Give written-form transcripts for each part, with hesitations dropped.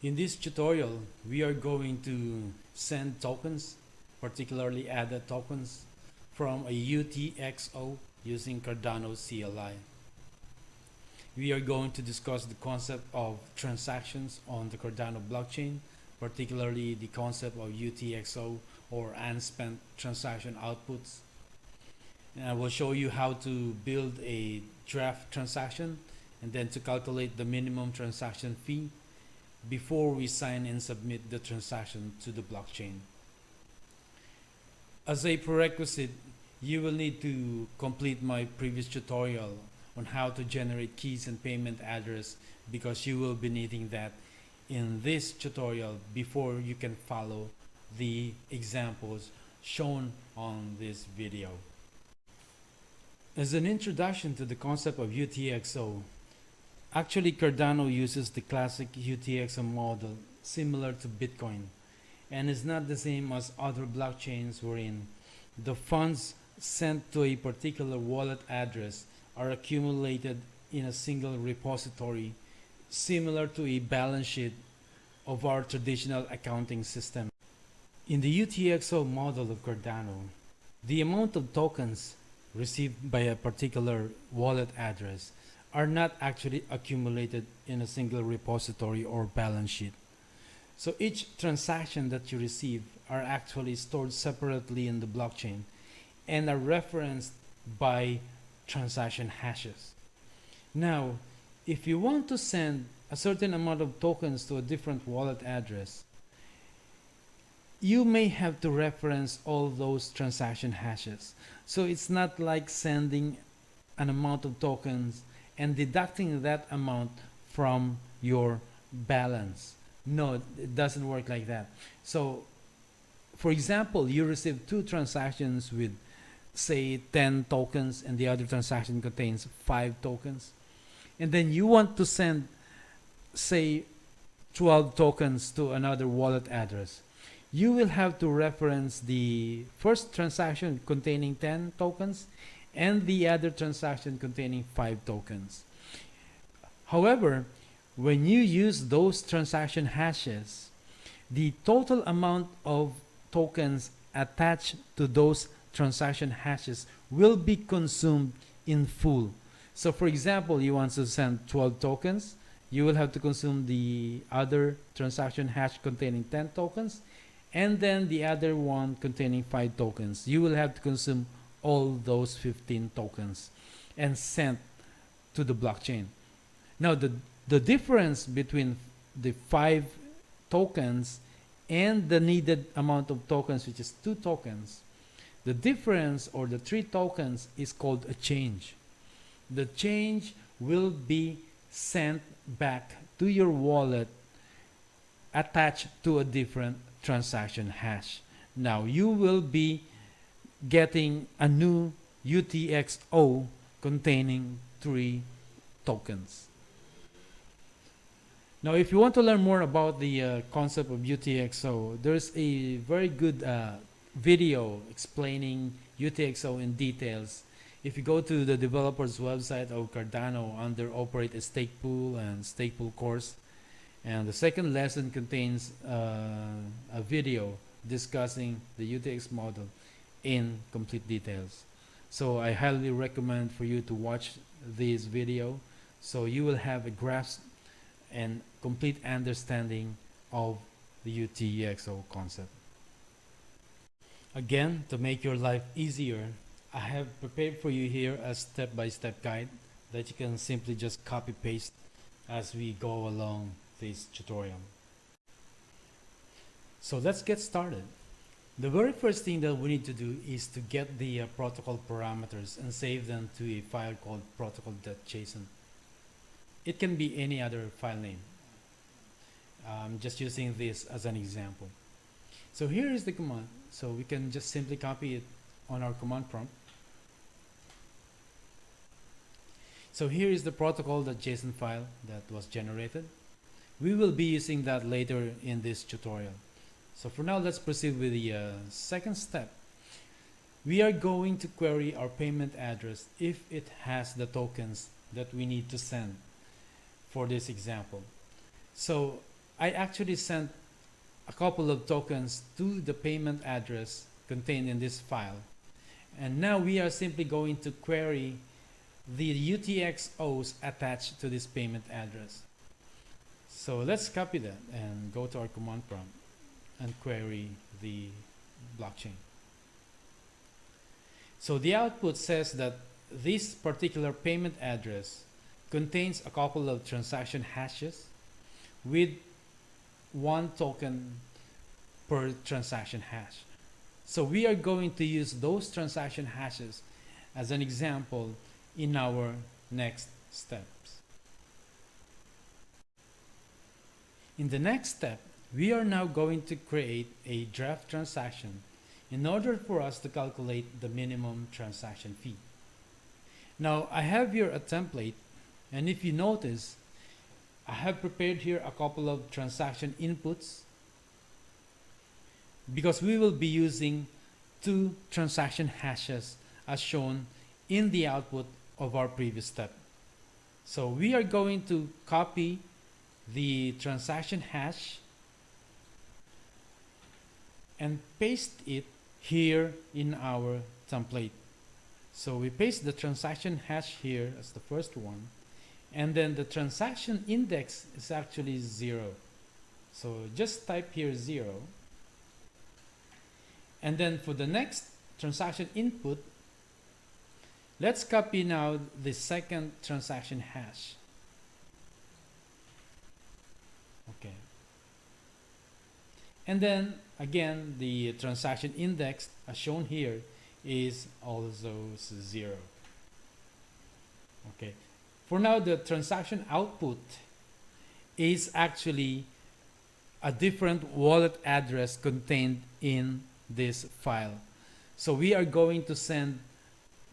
In this tutorial, we are going to send tokens, particularly added tokens, from a UTxO using CARDANO-CLI. We are going to discuss the concept of transactions on the Cardano blockchain, particularly the concept of UTxO or Unspent Transaction Outputs. And I will show you how to build a draft transaction and then to calculate the minimum transaction fee before we sign and submit the transaction to the blockchain. As a prerequisite, you will need to complete my previous tutorial on how to generate keys and payment address, because you will be needing that in this tutorial before you can follow the examples shown on this video. As an introduction to the concept of UTxO, actually Cardano uses the classic UTxO model similar to Bitcoin, and is not the same as other blockchains wherein the funds sent to a particular wallet address are accumulated in a single repository, similar to a balance sheet of our traditional accounting system. In the UTxO model of Cardano, the amount of tokens received by a particular wallet address are not actually accumulated in a single repository or balance sheet. So each transaction that you receive are actually stored separately in the blockchain and are referenced by transaction hashes. Now, if you want to send a certain amount of tokens to a different wallet address, you may have to reference all those transaction hashes. So it's not like sending an amount of tokens and deducting that amount from your balance. No, it doesn't work like that. So, for example, you receive two transactions with, say, 10 tokens, and the other transaction contains 5 tokens. And then you want to send, say, 12 tokens to another wallet address. You will have to reference the first transaction containing 10 tokens and the other transaction containing 5 tokens. However, when you use those transaction hashes, the total amount of tokens attached to those transaction hashes will be consumed in full. So for example, you want to send 12 tokens, you will have to consume the other transaction hash containing 10 tokens, and then the other one containing 5 tokens. You will have to consume all those 15 tokens and send to the blockchain. Now the difference between the 5 tokens and the needed amount of tokens, which is 2 tokens, the difference, or the 3 tokens, is called a change. The change will be sent back to your wallet attached to a different transaction hash. Now you will be getting a new UTxO containing 3 tokens. Now if you want to learn more about the concept of UTxO, there's a very good video explaining UTxO in details. If you go to the developer's website of Cardano under Operate a Stake Pool and Stake Pool course, and the second lesson contains a video discussing the UTx model in complete details. So I highly recommend for you to watch this video so you will have a grasp and complete understanding of the UTxO concept. Again, to make your life easier, I have prepared for you here a step-by-step guide that you can simply just copy-paste as we go along this tutorial. So let's get started. The very first thing that we need to do is to get the protocol parameters and save them to a file called protocol.json. It can be any other file name. I'm just using this as an example. So here is the command. So we can just simply copy it on our command prompt. So here is the protocol.json file that was generated. We will be using that later in this tutorial. So for now, let's proceed with the second step. We are going to query our payment address if it has the tokens that we need to send for this example. So I actually sent a couple of tokens to the payment address contained in this file. And now we are simply going to query the UTxOs attached to this payment address. So let's copy that and go to our command prompt and query the blockchain. So the output says that this particular payment address contains a couple of transaction hashes with one token per transaction hash. So we are going to use those transaction hashes as an example in our next steps. In the next step, we are now going to create a draft transaction in order for us to calculate the minimum transaction fee. Now I have here a template, and if you notice, I have prepared here a couple of transaction inputs because we will be using two transaction hashes as shown in the output of our previous step. So we are going to copy the transaction hash and paste it here in our template. So we paste the transaction hash here as the first one, and then the transaction index is actually 0. So just type here 0. And then for the next transaction input, let's copy now the second transaction hash. Okay. And then again, the transaction index as shown here is also 0. Okay. For now, the transaction output is actually a different wallet address contained in this file. So we are going to send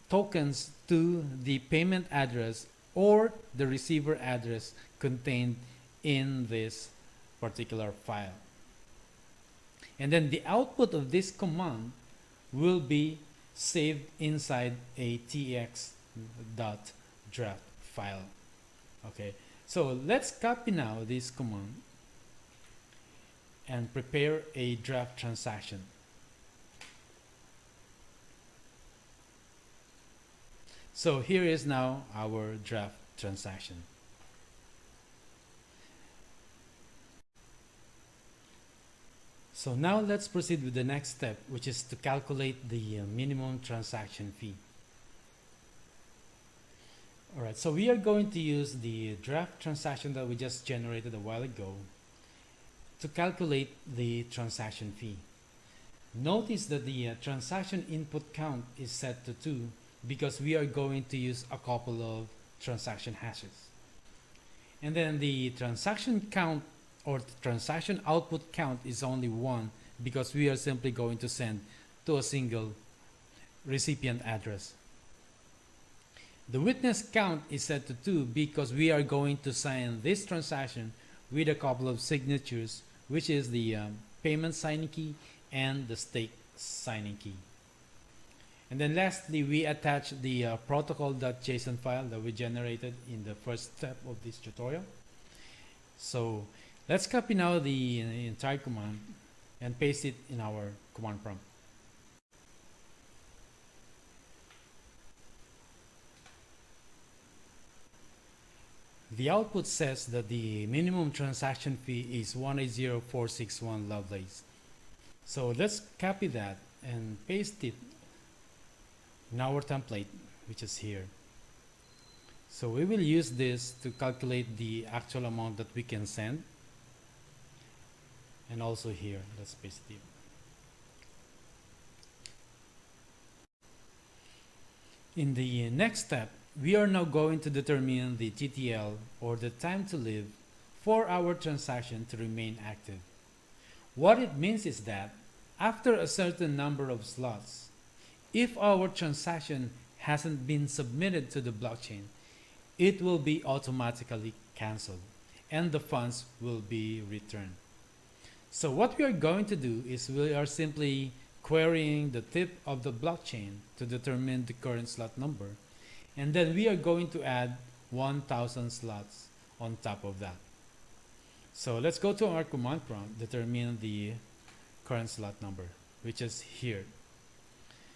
tokens to the payment address or the receiver address contained in this particular file. And then the output of this command will be saved inside a tx.draft file. Okay, so let's copy now this command and prepare a draft transaction. So here is now our draft transaction. So now let's proceed with the next step, which is to calculate the minimum transaction fee. Alright, so we are going to use the draft transaction that we just generated a while ago to calculate the transaction fee. Notice that the transaction input count is set to 2 because we are going to use a couple of transaction hashes. And then the transaction count or transaction output count is only 1 because we are simply going to send to a single recipient address. The witness count is set to 2 because we are going to sign this transaction with a couple of signatures, which is the payment signing key and the stake signing key. And then lastly, we attach the protocol.json file that we generated in the first step of this tutorial. So let's copy now the entire command and paste it in our command prompt. The output says that the minimum transaction fee is 180461 Lovelace. So let's copy that and paste it in our template, which is here. So we will use this to calculate the actual amount that we can send. And also here, let's paste it. In the next step, we are now going to determine the TTL, or the time to live, for our transaction to remain active. What it means is that after a certain number of slots, if our transaction hasn't been submitted to the blockchain, it will be automatically cancelled and the funds will be returned. So what we are going to do is we are simply querying the tip of the blockchain to determine the current slot number, and then we are going to add 1000 slots on top of that. So let's go to our command prompt, determine the current slot number, which is here.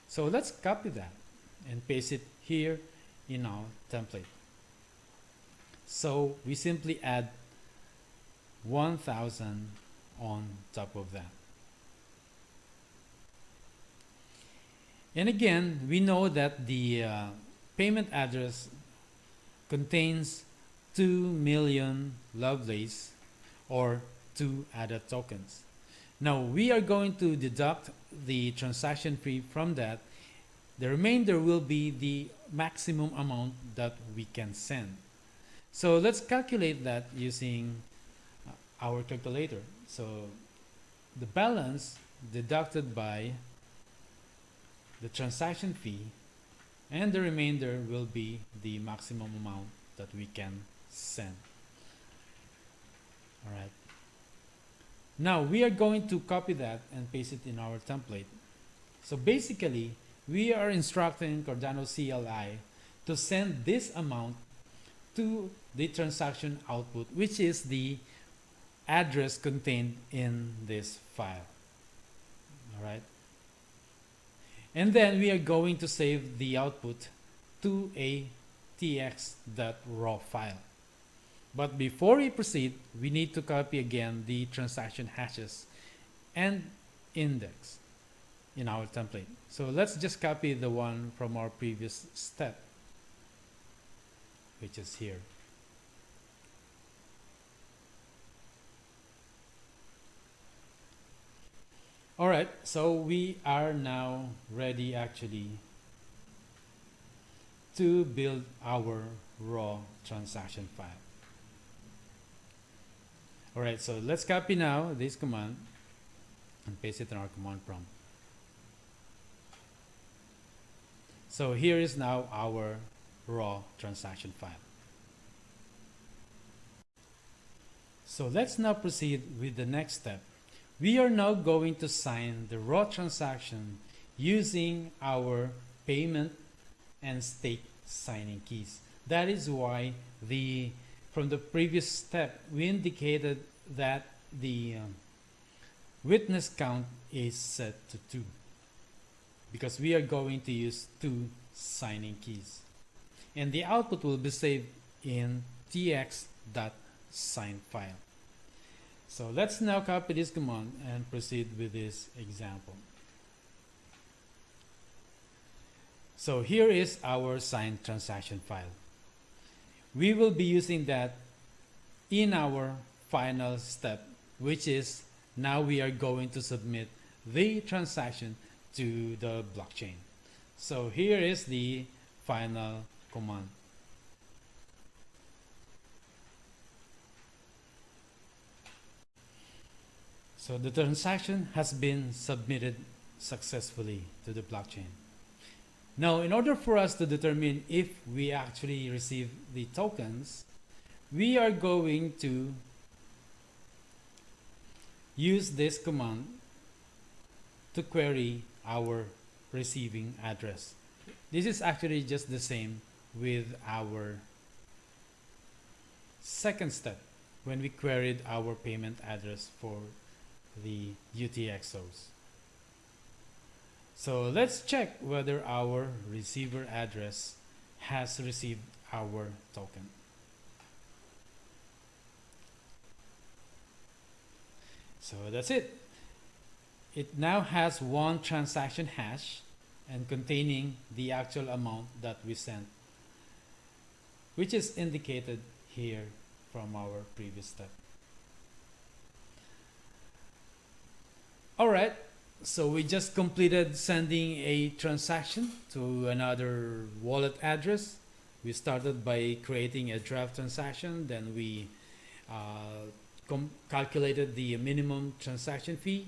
So let's copy that and paste it here in our template. So we simply add 1000 on top of that. And again, we know that the payment address contains 2 million Lovelace or 2 ADA tokens. Now we are going to deduct the transaction fee from that. The remainder will be the maximum amount that we can send. So let's calculate that using our calculator. So the balance deducted by the transaction fee, and the remainder will be the maximum amount that we can send. All right. Now we are going to copy that and paste it in our template. So basically, we are instructing CARDANO-CLI to send this amount to the transaction output, which is the address contained in this file. All right. And then we are going to save the output to a tx.raw file. But before we proceed, we need to copy again the transaction hashes and index in our template. So let's just copy the one from our previous step, which is here. All right, so we are now ready actually to build our raw transaction file. All right, so let's copy now this command and paste it in our command prompt. So here is now our raw transaction file. So let's now proceed with the next step. We are now going to sign the raw transaction using our payment and stake signing keys. That is why from the previous step, we indicated that the witness count is set to 2 because we are going to use 2 signing keys. And the output will be saved in tx.sign file. So let's now copy this command and proceed with this example. So here is our signed transaction file. We will be using that in our final step, which is now we are going to submit the transaction to the blockchain. So here is the final command. So the transaction has been submitted successfully to the blockchain. Now, in order for us to determine if we actually receive the tokens, we are going to use this command to query our receiving address. This is actually just the same with our second step when we queried our payment address for the UTxOs. So let's check whether our receiver address has received our token. So that's it. It now has one transaction hash and containing the actual amount that we sent, which is indicated here from our previous step. All right, so we just completed sending a transaction to another wallet address. We started by creating a draft transaction, then we calculated the minimum transaction fee,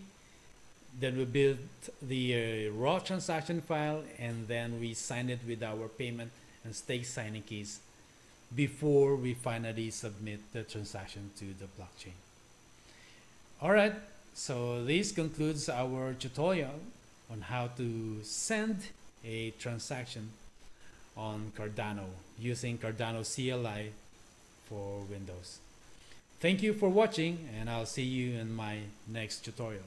then we built the raw transaction file, and then we signed it with our payment and stake signing keys before we finally submit the transaction to the blockchain. All right. So this concludes our tutorial on how to send a transaction on Cardano using Cardano-CLI for Windows. Thank you for watching, and I'll see you in my next tutorial.